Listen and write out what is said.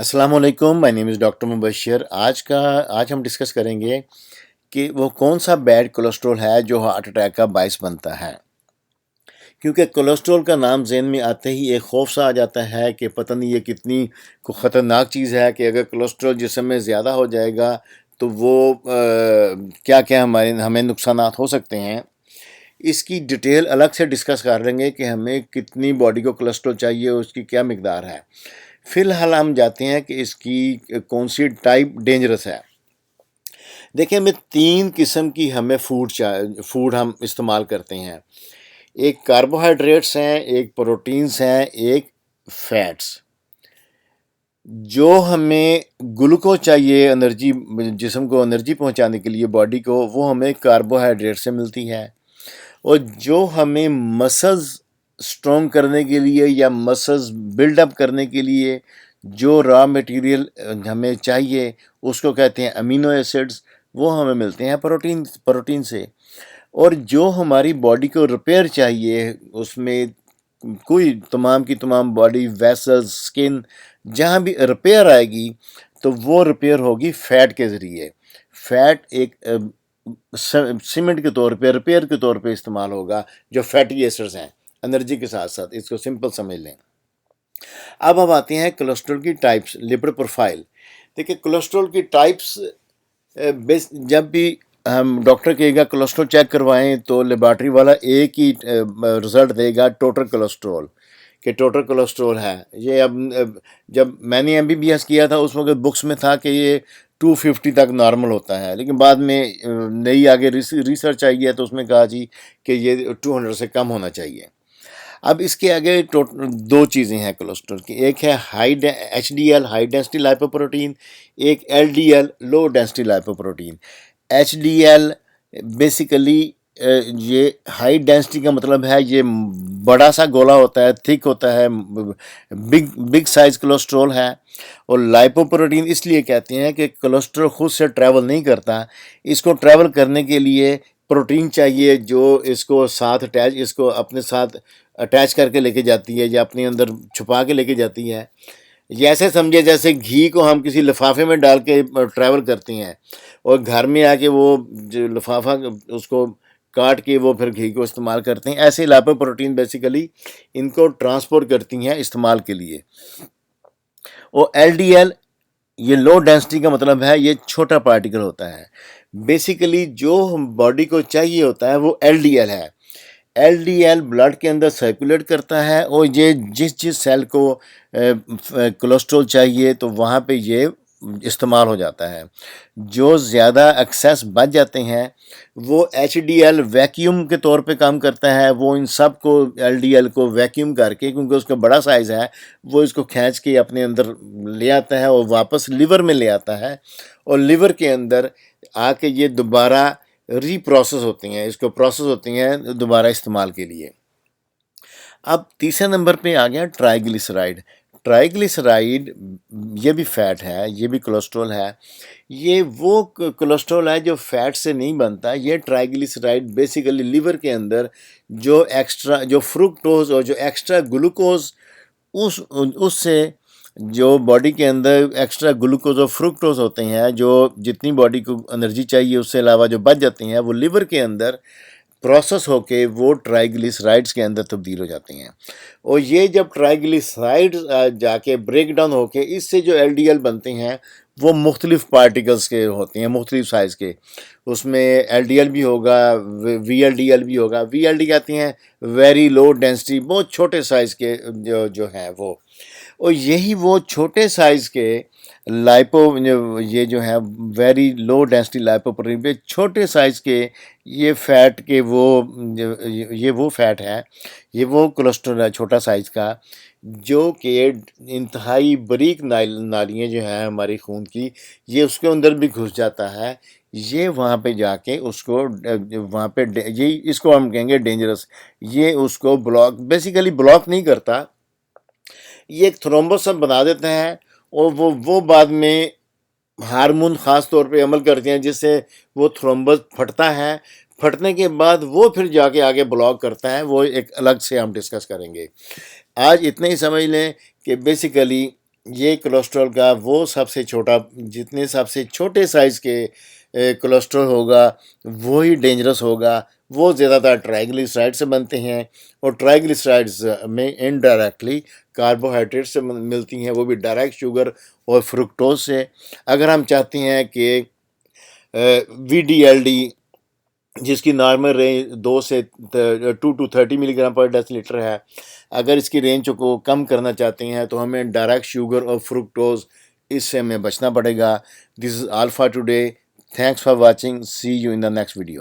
अस्सलाम वालेकुम, my name is doctor Mubashshir. आज हम डिस्कस करेंगे कि वो कौन सा बैड कोलेस्ट्रॉल है जो हार्ट अटैक का बायस बनता है। क्योंकि कोलेस्ट्रॉल का नाम ज़हन में आते ही एक खौफ सा आ जाता है कि पता नहीं ये कितनी ख़तरनाक चीज़ है कि अगर कोलेस्ट्रॉल जिस्म में ज़्यादा हो जाएगा तो वो क्या क्या हमें नुकसानात हो सकते हैं। इसकी डिटेल अलग से डिस्कस कर लेंगे कि हमें कितनी बॉडी को कोलेस्ट्रॉल चाहिए, उसकी क्या मिकदार है। फ़िलहाल हम जाते हैं कि इसकी कौन सी टाइप डेंजरस है। देखिए, हमें 3 किस्म की हमें फूड हम इस्तेमाल करते हैं। एक कार्बोहाइड्रेट्स हैं, एक प्रोटीन्स हैं, एक फैट्स। जो हमें ग्लूकोज़ चाहिए एनर्जी, जिस्म को एनर्जी पहुंचाने के लिए बॉडी को, वो हमें कार्बोहाइड्रेट से मिलती है। और जो हमें मसल्स स्ट्रॉन्ग करने के लिए या मसल्स बिल्डअप करने के लिए जो रॉ मटेरियल हमें चाहिए उसको कहते हैं अमीनो एसिड्स, वो हमें मिलते हैं प्रोटीन से। और जो हमारी बॉडी को रिपेयर चाहिए, उसमें कोई तमाम की तमाम बॉडी वेसल्स, स्किन, जहाँ भी रिपेयर आएगी तो वो रिपेयर होगी फैट के ज़रिए। फैट एक सीमेंट के तौर पे, रिपेयर के तौर पे इस्तेमाल होगा, जो फैटी एसिड्स हैं एनर्जी के साथ साथ। इसको सिंपल समझ लें। अब हम आते हैं कोलेस्ट्रॉल की टाइप्स, लिपिड प्रोफाइल। देखिए, कोलेस्ट्रॉल की टाइप्स जब भी हम डॉक्टर कहेगा कोलेस्ट्रॉल चेक करवाएं तो लेबॉर्ट्री वाला एक ही रिज़ल्ट देगा, टोटल कोलेस्ट्रॉल, कि टोटल कोलेस्ट्रॉल है ये। अब जब मैंने एमबीबीएस किया था उस वक्त बुक्स में था कि ये 250 तक नॉर्मल होता है, लेकिन बाद में नई आगे रिसर्च आई है तो उसमें कहा जी कि ये 200 से कम होना चाहिए। अब इसके आगे दो चीज़ें हैं कोलेस्ट्रॉल की। एक है HDL हाई डेंसिटी लाइपोप्रोटीन, एक LDL low density lipoprotein. HDL basically ये हाई डेंसिटी का मतलब है ये बड़ा सा गोला होता है, थिक होता है, बिग साइज कोलेस्ट्रॉल है। और लाइपोप्रोटीन इसलिए कहते हैं कि कोलेस्ट्रॉल खुद से ट्रैवल नहीं करता, इसको ट्रैवल करने के लिए प्रोटीन चाहिए जो इसको अपने साथ अटैच करके लेके जाती है या अपने अंदर छुपा के लेके जाती है। ये ऐसे समझे जैसे घी को हम किसी लिफाफे में डाल के ट्रैवल करते हैं और घर में आके वो जो लिफाफा उसको काट के वो फिर घी को इस्तेमाल करते हैं। ऐसे लाइपोप्रोटीन बेसिकली इनको ट्रांसपोर्ट करती हैं इस्तेमाल के लिए। और LDL ये लो डेंसिटी का मतलब है ये छोटा पार्टिकल होता है। बेसिकली जो बॉडी को चाहिए होता है वो LDL है। LDL ब्लड के अंदर सर्कुलेट करता है और ये जिस जिस सेल को कोलेस्ट्रॉल चाहिए तो वहाँ पे ये इस्तेमाल हो जाता है। जो ज़्यादा एक्सेस बच जाते हैं वो HDL वैक्यूम के तौर पे काम करता है। वो इन सब को LDL को वैक्यूम करके, क्योंकि उसका बड़ा साइज़ है, वो इसको खींच के अपने अंदर ले आता है और वापस लिवर में ले आता है। और लिवर के अंदर आके ये दोबारा रीप्रोसेस होती हैं, इसको प्रोसेस होती हैं दोबारा इस्तेमाल के लिए। अब तीसरे नंबर पे आ गया ट्राइग्लिसराइड। ट्राइग्लिसराइड ये भी फैट है, ये भी कोलेस्ट्रॉल है। ये वो कोलेस्ट्रॉल है जो फैट से नहीं बनता। ये ट्राइग्लिसराइड बेसिकली लिवर के अंदर जो फ्रुक्टोज और जो एक्स्ट्रा ग्लूकोज उससे जो बॉडी के अंदर एक्स्ट्रा ग्लूकोज और फ्रुक्टोज होते हैं, जो जितनी बॉडी को एनर्जी चाहिए उससे अलावा जो बच जाती हैं, वो लिवर के अंदर प्रोसेस होके वो ट्राइग्लिसराइड्स के अंदर तब्दील हो जाती हैं। और ये जब ट्राइग्लिसराइड्स जाके ब्रेक डाउन होके इससे जो LDL बनते हैं वो मुख्तलिफ पार्टिकल्स के होते हैं, मुख्तलिफ साइज़ के। उसमें LDL भी होगा, VLDL भी होगा। VLD कहते हैं वेरी लो डेंसिटी, बहुत छोटे साइज़ के जो हैं वो। और यही वो छोटे साइज़ के ये जो है वेरी लो डेंसिटी लाइपोप्रोटीन पे छोटे साइज़ के ये फैट के ये वो फैट है, ये वो कोलेस्ट्रॉल है छोटा साइज़ का, जो कि इंतहाई बारीक नालियाँ जो हैं हमारी खून की, ये उसके अंदर भी घुस जाता है। ये वहाँ पे जाके उसको वहाँ पे ये इसको हम कहेंगे डेंजरस। ये उसको बेसिकली ब्लॉक नहीं करता, ये एक थ्रोम्बस बना देते हैं। और वो बाद में हार्मोन ख़ास तौर पे अमल करते हैं जिससे वो थ्रोम्बस फटता है। फटने के बाद वो फिर जाके आगे ब्लॉक करता है, वो एक अलग से हम डिस्कस करेंगे। आज इतना ही समझ लें कि बेसिकली ये कोलेस्ट्रॉल का वो सबसे छोटा, जितने सबसे छोटे साइज़ के कोलेस्ट्रॉल होगा वो ही डेंजरस होगा। वो ज़्यादातर ट्राइग्लिसराइड से बनते हैं और ट्राइग्लिसराइड्स में इनडायरेक्टली कार्बोहाइड्रेट से मिलती हैं, वो भी डायरेक्ट शुगर और फ्रुक्टोज से। अगर हम चाहते हैं कि VDLD जिसकी नॉर्मल रेंज 2 से 2 टू 30 मिलीग्राम पर डेसीलीटर है, अगर इसकी रेंज को कम करना चाहते हैं तो हमें डायरेक्ट शुगर और फ्रुक्टोज इससे हमें बचना पड़ेगा। This is all for today. Thanks for watching. See you in the next video.